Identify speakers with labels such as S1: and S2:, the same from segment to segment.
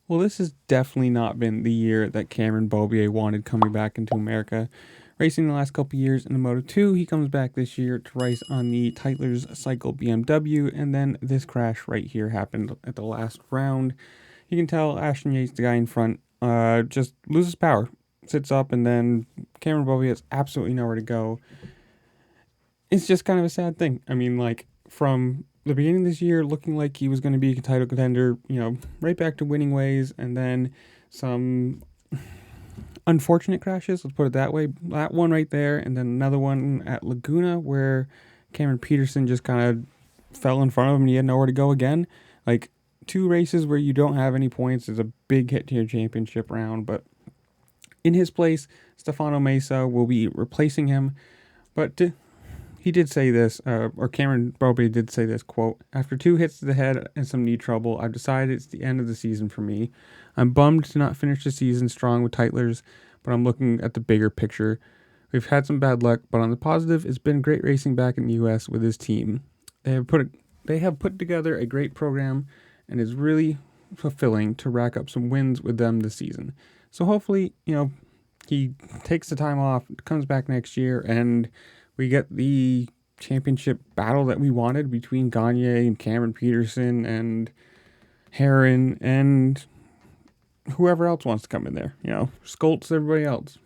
S1: Well, this has definitely not been the year that Cameron Beaubier wanted coming back into America. Racing the last couple years in the Moto 2, he comes back this year to race on the Tytler's Cycle BMW, and then this crash right here happened at the last round. You can tell Ashton Yates, the guy in front, just loses power, sits up, and then Cameron Beaubier has absolutely nowhere to go. It's just kind of a sad thing. I mean, like, from the beginning of this year, looking like he was going to be a title contender, right back to winning ways, and then some unfortunate crashes, let's put it that way. That one right there, and then another one at Laguna where Cameron Peterson just kind of fell in front of him and he had nowhere to go again. Like, two races where you don't have any points is a big hit to your championship round, but in his place, Stefano Mesa will be replacing him, but he did say this, or Cameron Beaubier did say this, quote, "After 2 hits to the head and some knee trouble, I've decided it's the end of the season for me. I'm bummed to not finish the season strong with Tytlers, but I'm looking at the bigger picture. We've had some bad luck, but on the positive, it's been great racing back in the U.S. with his team. They have put together a great program, and it's really fulfilling to rack up some wins with them this season. So hopefully, he takes the time off, comes back next year, and we get the championship battle that we wanted between Gagne and Cameron Peterson and Heron and whoever else wants to come in there, Skoltz, everybody else."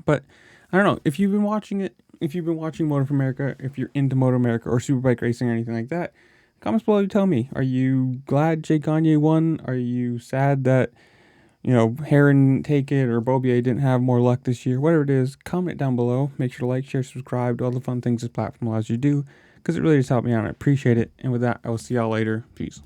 S1: But I don't know, if you've been watching it, if you've been watching Moto America, if you're into Moto America or Superbike racing or anything like that, comments below, you tell me, are you glad Jake Gagne won? Are you sad that Heron didn't take it or Beaubier didn't have more luck this year? Whatever it is, comment it down below. Make sure to like, share, subscribe, do all the fun things this platform allows you to do, because it really does help me out. I appreciate it. And with that, I will see y'all later. Peace.